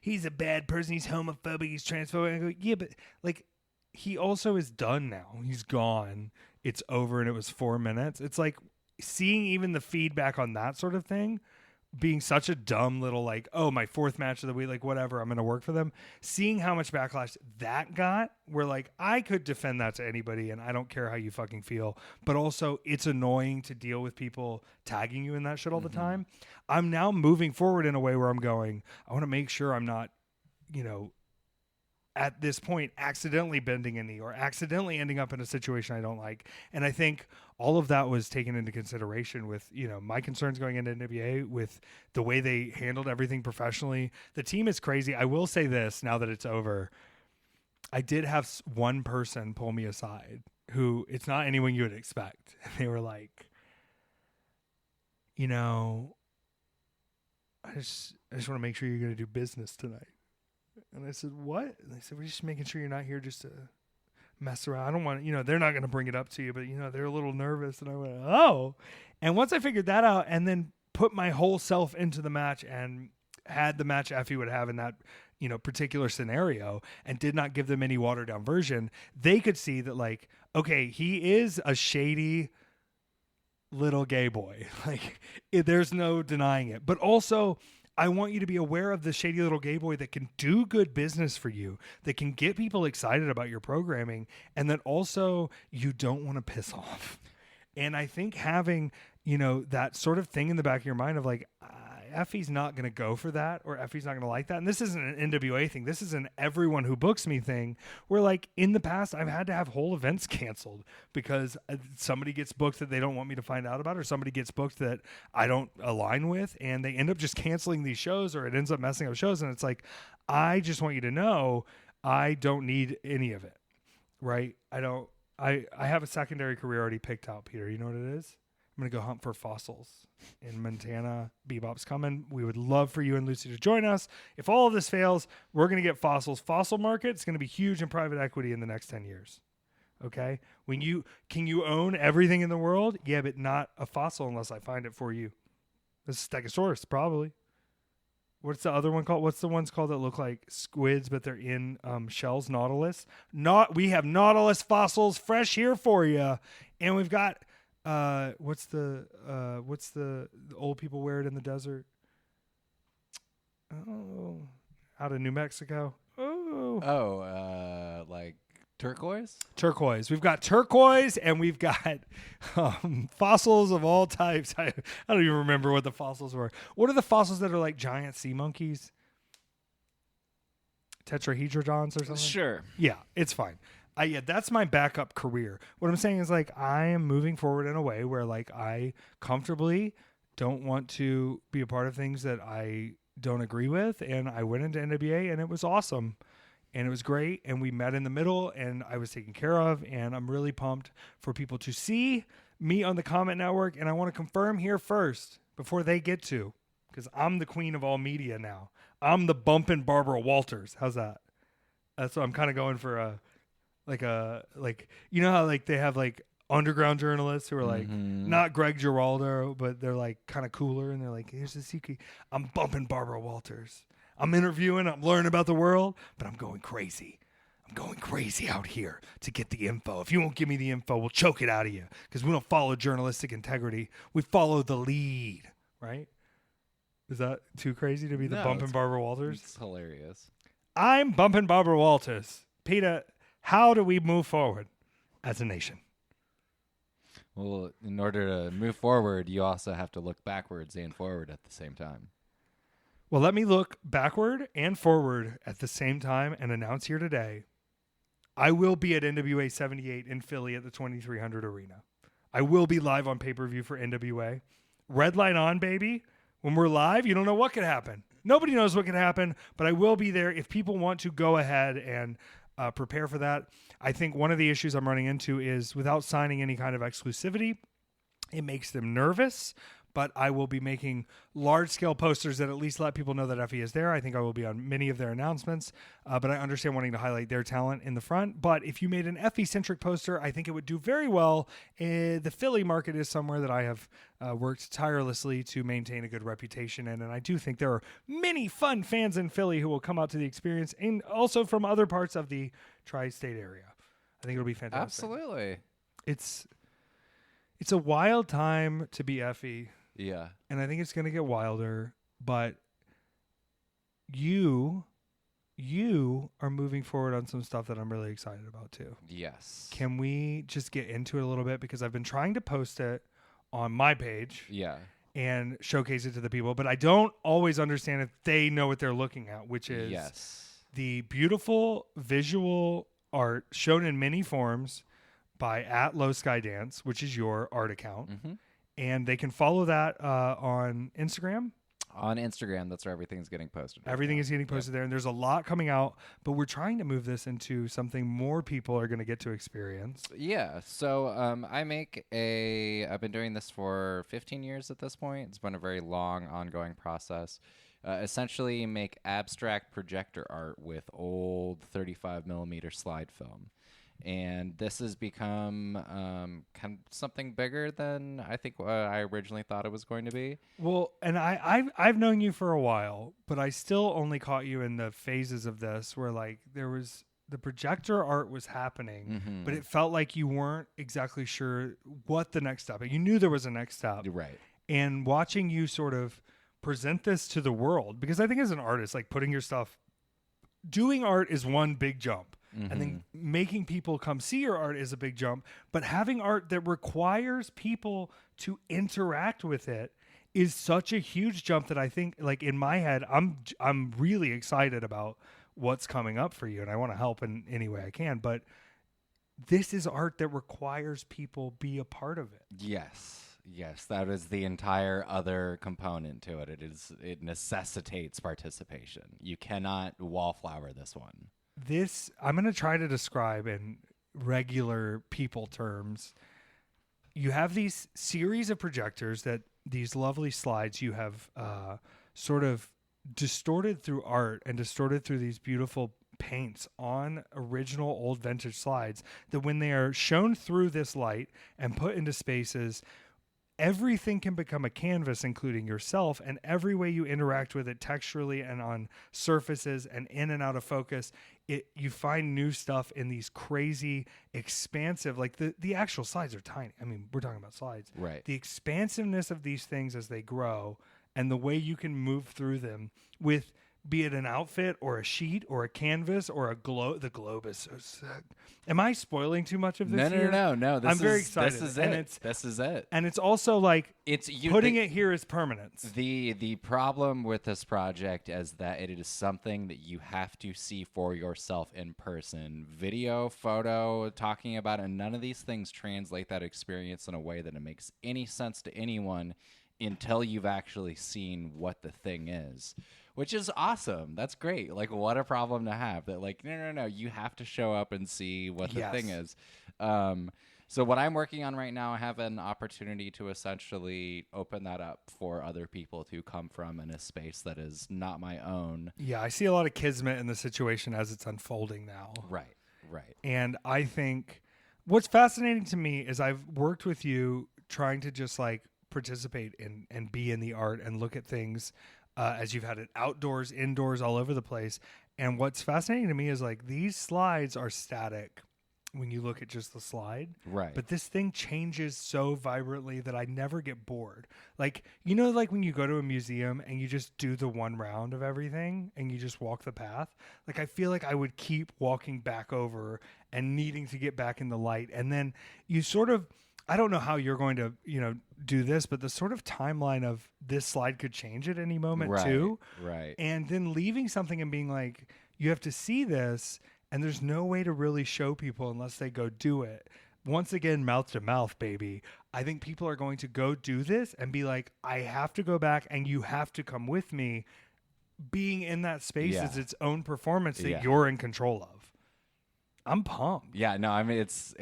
[SPEAKER 1] he's a bad person. He's homophobic. He's transphobic. And I go, yeah, but like, he also is done now. He's gone. It's over. And it was 4 minutes. It's like seeing even the feedback on that sort of thing being such a dumb little like, oh, my 4th match of the week, like whatever, I'm going to work for them. Seeing how much backlash that got, where like I could defend that to anybody and I don't care how you fucking feel, but also it's annoying to deal with people tagging you in that shit all the time. I'm now moving forward in a way where I'm going, I want to make sure I'm not, at this point accidentally bending a knee or accidentally ending up in a situation I don't like. And I think all of that was taken into consideration with, my concerns going into NWA, with the way they handled everything professionally. The team is crazy. I will say this now that it's over. I did have one person pull me aside who, it's not anyone you would expect. And they were like, I just want to make sure you're going to do business tonight. And I said, what? And they said, we're just making sure you're not here just to mess around. I don't want they're not going to bring it up to you, but, they're a little nervous. And I went, oh. And once I figured that out and then put my whole self into the match and had the match Effy would have in that, particular scenario and did not give them any watered down version, they could see that, like, okay, he is a shady little gay boy. Like, there's no denying it. But also, I want you to be aware of the shady little gay boy that can do good business for you, that can get people excited about your programming, and that also you don't want to piss off. And I think having, that sort of thing in the back of your mind of like, Effy's not going to go for that, or Effy's not going to like that. And this isn't an NWA thing. This is an everyone who books me thing, where, like, in the past, I've had to have whole events canceled because somebody gets booked that they don't want me to find out about, or somebody gets booked that I don't align with, and they end up just canceling these shows, or it ends up messing up shows. And it's like, I just want you to know I don't need any of it, right? I have a secondary career already picked out, Peter. You know what it is? I'm going to go hunt for fossils in Montana. Bebop's coming. We would love for you and Lucy to join us. If all of this fails, we're going to get fossils. Fossil market's going to be huge in private equity in the next 10 years. Okay? Can you own everything in the world? Yeah, but not a fossil unless I find it for you. A Stegosaurus, probably. What's the other one called? What's the ones called that look like squids, but they're in shells? Nautilus. We have Nautilus fossils fresh here for you. And we've got... what's the old people wear it in the desert? Oh, out of New Mexico.
[SPEAKER 2] Like turquoise?
[SPEAKER 1] Turquoise. We've got turquoise, and we've got fossils of all types. I don't even remember what the fossils were. What are the fossils that are like giant sea monkeys? Tetrahedrons or something?
[SPEAKER 2] Sure.
[SPEAKER 1] Yeah, it's fine. Yeah, that's my backup career. What I'm saying is, like, I am moving forward in a way where, like, I comfortably don't want to be a part of things that I don't agree with. And I went into NWA and it was awesome. And it was great. And we met in the middle and I was taken care of. And I'm really pumped for people to see me on the Comment Network. And I want to confirm here first before they get to, because I'm the queen of all media now. I'm the Bumpin' Barbara Walters. How's that? That's what I'm kind of going for like you know how like they have like underground journalists who are like not Greg Giraldo, but they're like kind of cooler, and they're like, here's the secret. I'm Bumpin' Barbara Walters. I'm interviewing, I'm learning about the world, but I'm going crazy. I'm going crazy out here to get the info. If you won't give me the info, we'll choke it out of you, because we don't follow journalistic integrity. We follow the lead, right? Is that too crazy to be the Bumpin' Barbara Walters?
[SPEAKER 2] It's hilarious.
[SPEAKER 1] I'm Bumpin' Barbara Walters. Peter, how do we move forward as a nation?
[SPEAKER 2] Well, in order to move forward, you also have to look backwards and forward at the same time.
[SPEAKER 1] Well, let me look backward and forward at the same time and announce here today, I will be at NWA 78 in Philly at the 2300 Arena. I will be live on pay-per-view for NWA. Red light on, baby. When we're live, you don't know what could happen. Nobody knows what could happen, but I will be there if people want to go ahead and prepare for that. I think one of the issues I'm running into is without signing any kind of exclusivity, it makes them nervous. But I will be making large-scale posters that at least let people know that Effy is there. I think I will be on many of their announcements, but I understand wanting to highlight their talent in the front. But if you made an Effy-centric poster, I think it would do very well. The Philly market is somewhere that I have worked tirelessly to maintain a good reputation in, and I do think there are many fun fans in Philly who will come out to the experience, and also from other parts of the tri-state area. I think it'll be fantastic.
[SPEAKER 2] Absolutely.
[SPEAKER 1] It's a wild time to be Effy.
[SPEAKER 2] Yeah.
[SPEAKER 1] And I think it's going to get wilder, but you are moving forward on some stuff that I'm really excited about too.
[SPEAKER 2] Yes.
[SPEAKER 1] Can we just get into it a little bit? Because I've been trying to post it on my page.
[SPEAKER 2] Yeah.
[SPEAKER 1] And showcase it to the people, but I don't always understand if they know what they're looking at, which is the beautiful visual art shown in many forms by @LowSkyDance, which is your art account.
[SPEAKER 2] Mm-hmm.
[SPEAKER 1] And they can follow that on Instagram.
[SPEAKER 2] On Instagram, that's where everything's getting posted.
[SPEAKER 1] Everything is getting posted there, and there's a lot coming out, but we're trying to move this into something more people are going to get to experience.
[SPEAKER 2] Yeah, so I've been doing this for 15 years at this point. It's been a very long, ongoing process. Essentially make abstract projector art with old 35 millimeter slide film. And this has become kind of something bigger than I think I originally thought it was going to be.
[SPEAKER 1] Well, and I've known you for a while, but I still only caught you in the phases of this where like there was the projector art was happening, but it felt like you weren't exactly sure what the next step. You knew there was a next step,
[SPEAKER 2] right?
[SPEAKER 1] And watching you sort of present this to the world, because I think as an artist, like putting your stuff, doing art is one big jump. And then making people come see your art is a big jump. But having art that requires people to interact with it is such a huge jump that I think, like in my head, I'm really excited about what's coming up for you, and I want to help in any way I can. But this is art that requires people be a part of it.
[SPEAKER 2] Yes, that is the entire other component to it. It necessitates participation. You cannot wallflower this one.
[SPEAKER 1] This, I'm going to try to describe in regular people terms. You have these series of projectors that these lovely slides you have sort of distorted through art and distorted through these beautiful paints on original old vintage slides that when they are shown through this light and put into spaces, everything can become a canvas, including yourself, and every way you interact with it texturally and on surfaces and in and out of focus, you find new stuff in these crazy, expansive, like the actual slides are tiny. I mean, we're talking about slides.
[SPEAKER 2] Right.
[SPEAKER 1] The expansiveness of these things as they grow and the way you can move through them with, be it an outfit or a sheet or a canvas or a globe. The globe is so sick. Am I spoiling too much of this?
[SPEAKER 2] No.
[SPEAKER 1] I'm very excited.
[SPEAKER 2] This is it.
[SPEAKER 1] And it's also like putting it here is permanence.
[SPEAKER 2] The problem with this project is that it is something that you have to see for yourself in person. Video, photo, talking about it, and none of these things translate that experience in a way that it makes any sense to anyone until you've actually seen what the thing is. Which is awesome. That's great. Like, what a problem to have. That, like, no. You have to show up and see what the thing is. So what I'm working on right now, I have an opportunity to essentially open that up for other people to come from in a space that is not my own.
[SPEAKER 1] Yeah, I see a lot of kismet in the situation as it's unfolding now.
[SPEAKER 2] Right.
[SPEAKER 1] And I think what's fascinating to me is I've worked with you trying to just, like, participate in and be in the art and look at things as you've had it outdoors, indoors, all over the place. And what's fascinating to me is like these slides are static when you look at just the slide.
[SPEAKER 2] Right.
[SPEAKER 1] But this thing changes so vibrantly that I never get bored. Like, you know, like when you go to a museum and you just do the one round of everything and you just walk the path. Like, I feel like I would keep walking back over and needing to get back in the light. And then you sort of, I don't know how you're going to, do this, but the sort of timeline of this slide could change at any moment too.
[SPEAKER 2] Right.
[SPEAKER 1] And then leaving something and being like, you have to see this, and there's no way to really show people unless they go do it. Once again, mouth to mouth, baby. I think people are going to go do this and be like, I have to go back and you have to come with me. Being in that space is its own performance that you're in control of. I'm pumped.
[SPEAKER 2] Yeah, no, I mean it's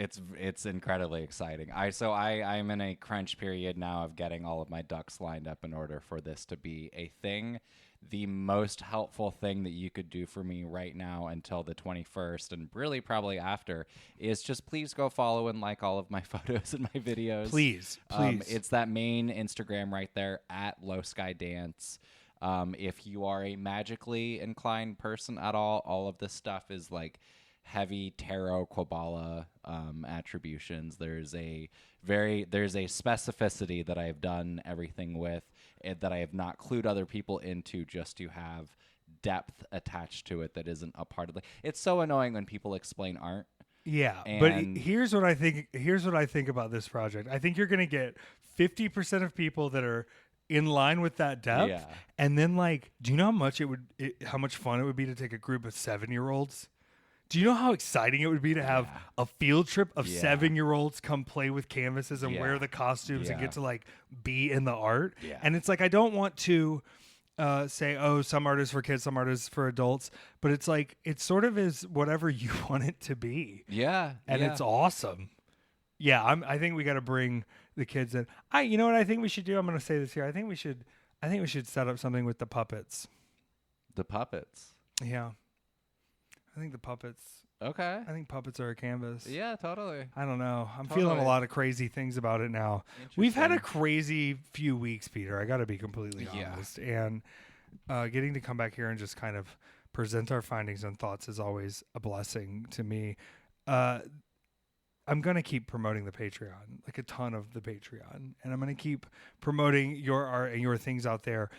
[SPEAKER 2] incredibly exciting. I'm in a crunch period now of getting all of my ducks lined up in order for this to be a thing. The most helpful thing that you could do for me right now until the 21st, and really probably after, is just please go follow and like all of my photos and my videos.
[SPEAKER 1] Please.
[SPEAKER 2] It's that main Instagram right there @LowSkyDance. If you are a magically inclined person at all of this stuff is like heavy tarot Kabbalah attributions. There's a specificity that I've done everything with that I have not clued other people into just to have depth attached to it that isn't a part of it. It's so annoying when people explain art.
[SPEAKER 1] Yeah, but here's what I think about this project. I think you're going to get 50% of people that are in line with that depth.
[SPEAKER 2] Yeah.
[SPEAKER 1] And then like, do you know how much fun it would be to take a group of 7-year-olds? Do you know how exciting it would be to have a field trip of 7-year-olds come play with canvases and wear the costumes and get to like be in the art?
[SPEAKER 2] Yeah.
[SPEAKER 1] And it's like, I don't want to say, oh, some art is for kids, some art is for adults, but it's like, it sort of is whatever you want it to be.
[SPEAKER 2] Yeah.
[SPEAKER 1] And it's awesome. Yeah. I think we got to bring the kids in. You know what I think we should do? I'm going to say this here. I think we should set up something with the puppets.
[SPEAKER 2] The puppets.
[SPEAKER 1] Yeah. I think the puppets.
[SPEAKER 2] Okay.
[SPEAKER 1] I think puppets are a canvas.
[SPEAKER 2] Yeah, totally.
[SPEAKER 1] I don't know. I'm feeling a lot of crazy things about it now. We've had a crazy few weeks, Peter. I got to be completely honest. And getting to come back here and just kind of present our findings and thoughts is always a blessing to me. I'm going to keep promoting the Patreon, like a ton of the Patreon. And I'm going to keep promoting your art and your things out there.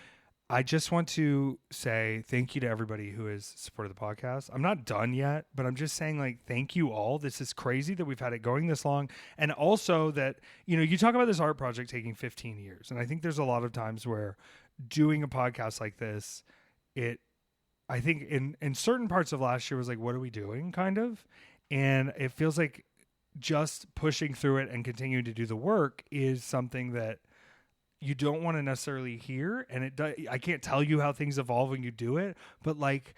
[SPEAKER 1] I just want to say thank you to everybody who has supported the podcast. I'm not done yet, but I'm just saying, like, thank you all. This is crazy that we've had it going this long. And also that, you know, you talk about this art project taking 15 years. And I think there's a lot of times where doing a podcast like this, I think in certain parts of last year was like, what are we doing, kind of? And it feels like just pushing through it and continuing to do the work is something that you don't want to necessarily hear. And I can't tell you how things evolve when you do it, but like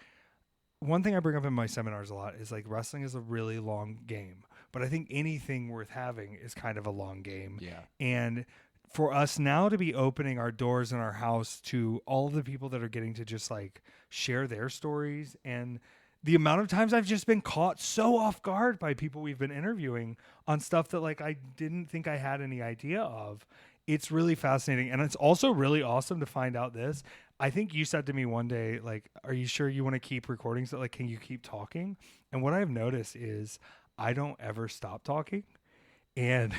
[SPEAKER 1] one thing I bring up in my seminars a lot is like wrestling is a really long game, but I think anything worth having is kind of a long game.
[SPEAKER 2] Yeah.
[SPEAKER 1] And for us now to be opening our doors in our house to all of the people that are getting to just like share their stories, and the amount of times I've just been caught so off guard by people we've been interviewing on stuff that like I didn't think I had any idea of. It's really fascinating. And it's also really awesome to find out this. I think you said to me one day, like, are you sure you want to keep recording? So like, can you keep talking? And what I've noticed is I don't ever stop talking. And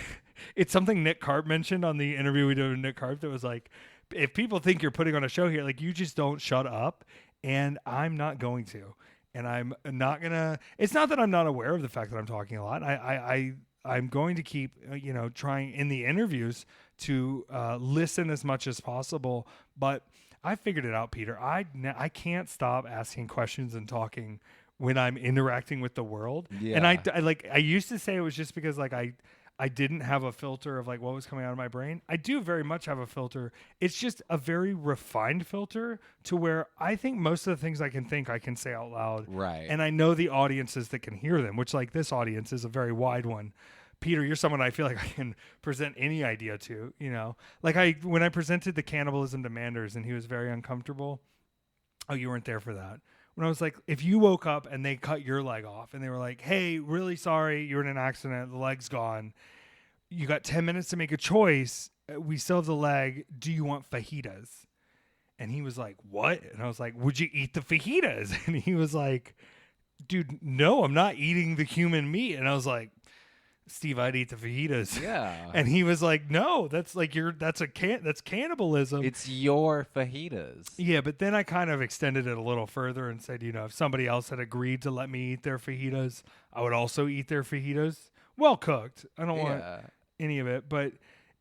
[SPEAKER 1] it's something Nick Karp mentioned on the interview we did with Nick Karp that was like, if people think you're putting on a show here, like you just don't shut up. And I'm not going to. And I'm not going to, it's not that I'm not aware of the fact that I'm talking a lot. I'm going to keep, trying in the interviews to listen as much as possible. But I figured it out, Peter. I can't stop asking questions and talking when I'm interacting with the world. Yeah. And I used to say it was just because like I didn't have a filter of like what was coming out of my brain. I do very much have a filter. It's just a very refined filter to where I think most of the things I can say out loud.
[SPEAKER 2] Right.
[SPEAKER 1] And I know the audiences that can hear them, which like this audience is a very wide one. Peter, you're someone I feel like I can present any idea to, like when I presented the cannibalism to Manders and he was very uncomfortable. Oh, you weren't there for that. When I was like, if you woke up and they cut your leg off and they were like, hey, really sorry, you're in an accident, the leg's gone. You got 10 minutes to make a choice. We still have the leg. Do you want fajitas? And he was like, what? And I was like, would you eat the fajitas? And he was like, dude, no, I'm not eating the human meat. And I was like, Steve, I'd eat the fajitas.
[SPEAKER 2] Yeah.
[SPEAKER 1] And he was like, no, that's like that's cannibalism.
[SPEAKER 2] It's your fajitas.
[SPEAKER 1] Yeah, but then I kind of extended it a little further and said, if somebody else had agreed to let me eat their fajitas, I would also eat their fajitas. Well cooked. I don't want any of it, but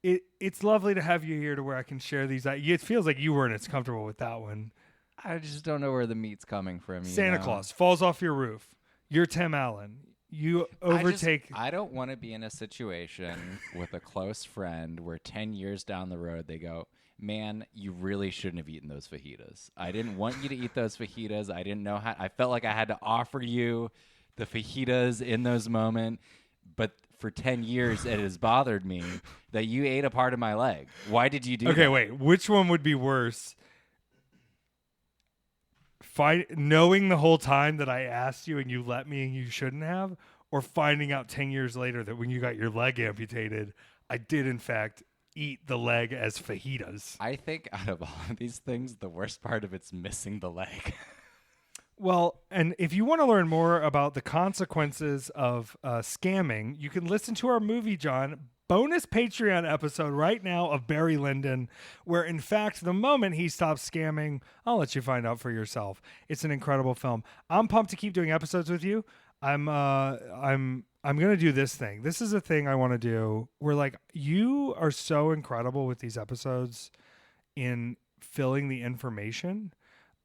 [SPEAKER 1] it's lovely to have you here to where I can share these. It feels like you weren't as comfortable with that one.
[SPEAKER 2] I just don't know where the meat's coming from.
[SPEAKER 1] Santa Claus falls off your roof. You're Tim Allen. You overtake.
[SPEAKER 2] I don't want to be in a situation with a close friend where 10 years down the road they go, man, you really shouldn't have eaten those fajitas. I didn't want you to eat those fajitas. I didn't know how. I felt like I had to offer you the fajitas in those moments. But for 10 years, it has bothered me that you ate a part of my leg. Why did you do that?
[SPEAKER 1] Okay, wait. Which one would be worse? Knowing the whole time that I asked you and you let me and you shouldn't have, or finding out 10 years later that when you got your leg amputated, I did in fact eat the leg as fajitas.
[SPEAKER 2] I think out of all of these things, the worst part of it's missing the leg.
[SPEAKER 1] Well, and if you want to learn more about the consequences of scamming, you can listen to our Movie John bonus Patreon episode right now of Barry Lyndon, where in fact the moment he stops scamming, I'll let you find out for yourself. It's an incredible film. I'm pumped to keep doing episodes with you. I'm gonna do this thing. This is a thing I want to do where like you are so incredible with these episodes, in filling the information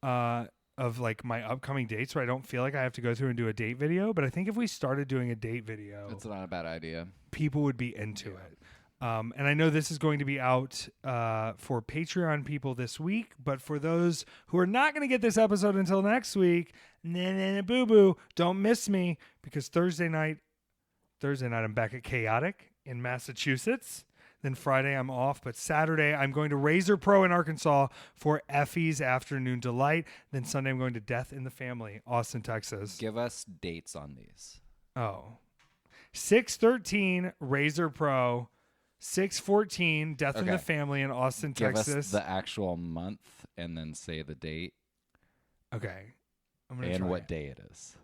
[SPEAKER 1] of like my upcoming dates where I don't feel like I have to go through and do a date video. But I think if we started doing a date video,
[SPEAKER 2] It's not a bad idea.
[SPEAKER 1] people would be into it. And I know this is going to be out for Patreon people this week, but for those who are not going to get this episode until next week, boo-boo, don't miss me, because Thursday night I'm back at Chaotic in Massachusetts. Then Friday I'm off, but Saturday I'm going to Razor Pro in Arkansas for Effy's Afternoon Delight. Then Sunday I'm going to Death in the Family, Austin, Texas.
[SPEAKER 2] Give us dates on these.
[SPEAKER 1] 6/13 Razor Pro, 6/14 Death in
[SPEAKER 2] Okay.
[SPEAKER 1] the Family in Austin,
[SPEAKER 2] Give
[SPEAKER 1] Texas.
[SPEAKER 2] us the actual month and then say the date
[SPEAKER 1] Okay. I'm gonna
[SPEAKER 2] and
[SPEAKER 1] try
[SPEAKER 2] what
[SPEAKER 1] it.
[SPEAKER 2] day it is.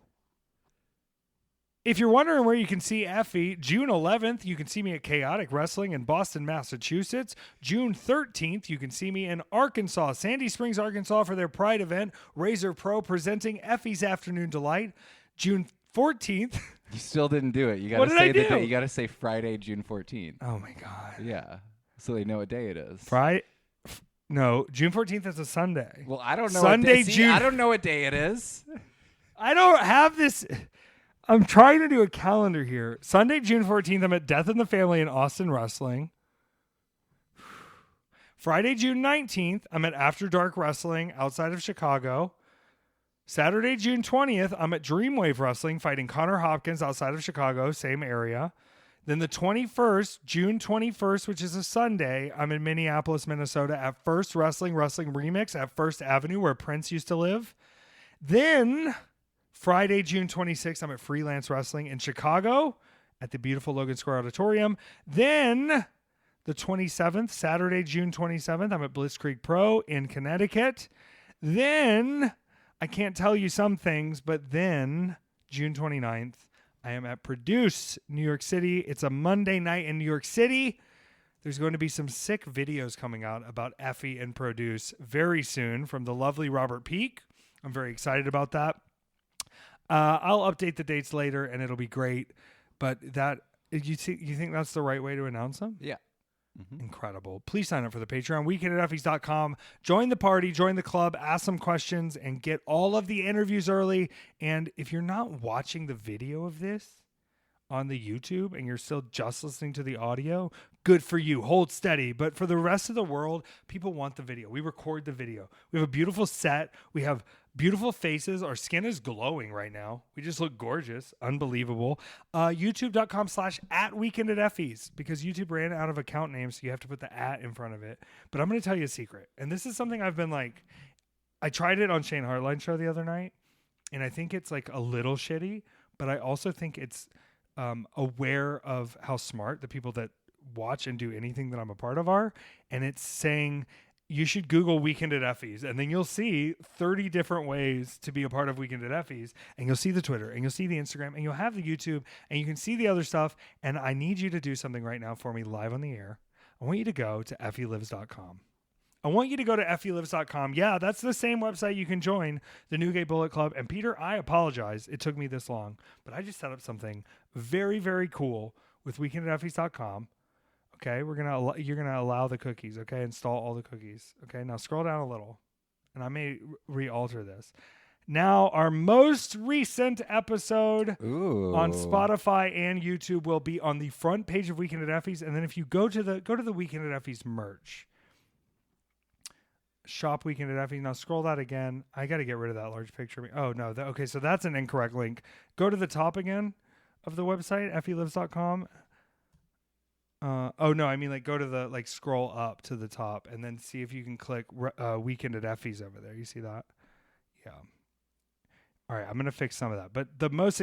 [SPEAKER 1] If you're wondering where you can see Effy, June 11th, you can see me at Chaotic Wrestling in Boston, Massachusetts. June 13th, you can see me in Arkansas, Sandy Springs, Arkansas for their Pride event, Razor Pro presenting Effy's Afternoon Delight. June 14th.
[SPEAKER 2] You still didn't do it. You
[SPEAKER 1] What
[SPEAKER 2] gotta
[SPEAKER 1] did
[SPEAKER 2] say
[SPEAKER 1] I
[SPEAKER 2] the
[SPEAKER 1] do?
[SPEAKER 2] date. You gotta say Friday, June 14th.
[SPEAKER 1] Oh my God.
[SPEAKER 2] Yeah. So they know what day it is.
[SPEAKER 1] Friday? No, June 14th is a Sunday.
[SPEAKER 2] Well, I don't know.
[SPEAKER 1] Sunday,
[SPEAKER 2] what day,
[SPEAKER 1] June.
[SPEAKER 2] I don't know what day it is.
[SPEAKER 1] I don't have this. I'm trying to do a calendar here. Sunday, June 14th, I'm at Death in the Family in Austin Wrestling. Friday, June 19th, I'm at After Dark Wrestling outside of Chicago. Saturday, June 20th, I'm at Dreamwave Wrestling fighting Connor Hopkins outside of Chicago, same area. Then the 21st, June 21st, which is a Sunday, I'm in Minneapolis, Minnesota at First Wrestling Remix at First Avenue where Prince used to live. Then Friday, June 26th, I'm at Freelance Wrestling in Chicago at the beautiful Logan Square Auditorium. Then the 27th, Saturday, June 27th, I'm at Blitzkrieg Pro in Connecticut. Then, I can't tell you some things, but then June 29th, I am at Produce, New York City. It's a Monday night in New York City. There's going to be some sick videos coming out about Effy and Produce very soon from the lovely Robert Peak. I'm very excited about that. I'll update the dates later, and it'll be great. But you think that's the right way to announce them?
[SPEAKER 2] Yeah.
[SPEAKER 1] Incredible. Please sign up for the Patreon, weekend@effys.com. Join the party, join the club, ask some questions, and get all of the interviews early. And if you're not watching the video of this on the YouTube and you're still just listening to the audio, good for you. Hold steady. But for the rest of the world, people want the video. We record the video. We have a beautiful set. We have beautiful faces. Our skin is glowing right now. We just look gorgeous. Unbelievable. YouTube.com/@weekend@effys, because YouTube ran out of account names, so you have to put the @ in front of it. But I'm going to tell you a secret. And this is something I've been like, I tried it on Shane Hartline's show the other night, and I think it's like a little shitty, but I also think it's aware of how smart the people that watch and do anything that I'm a part of are. And it's saying you should Google Weekend at Effy's, and then you'll see 30 different ways to be a part of Weekend at Effy's, and you'll see the Twitter, and you'll see the Instagram, and you'll have the YouTube, and you can see the other stuff. And I need you to do something right now for me live on the air. I want you to go to effylives.com. I want you to go to effylives.com. Yeah, that's the same website you can join the Newgate Bullet Club. And Peter, I apologize it took me this long, but I just set up something very, very cool with weekend@effys.com. Okay, you're gonna allow the cookies. Okay, install all the cookies. Okay, now scroll down a little, and I may re-alter this. Now, our most recent episode on Spotify and YouTube will be on the front page of Weekend at Effy's, and then if you go to the Weekend at Effy's merch. Shop Weekend at Effy. Now scroll that again. I got to get rid of that large picture. Oh, no. Okay, so that's an incorrect link. Go to the top again of the website, effylives.com. Oh, no. I mean, like, go to the, like, scroll up to the top and then see if you can click Weekend at Effy's over there. You see that? Yeah. All right, I'm going to fix some of that. But the most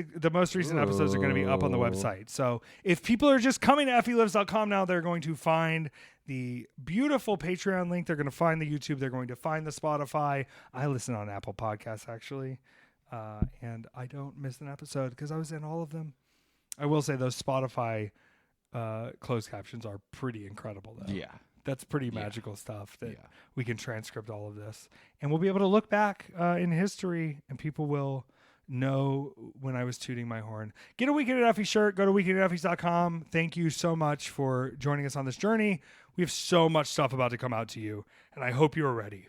[SPEAKER 1] recent episodes are going to be up on the website. So if people are just coming to effylives.com now, they're going to find the beautiful Patreon link. They're going to find the YouTube. They're going to find the Spotify. I listen on Apple Podcasts, actually. And I don't miss an episode because I was in all of them. I will say those Spotify closed captions are pretty incredible, though.
[SPEAKER 2] Yeah.
[SPEAKER 1] That's pretty magical stuff that we can transcript all of this. And we'll be able to look back in history, and people will know when I was tooting my horn. Get a Weekend at Effy shirt. Go to weekend@effys.com. Thank you so much for joining us on this journey. We have so much stuff about to come out to you, and I hope you are ready.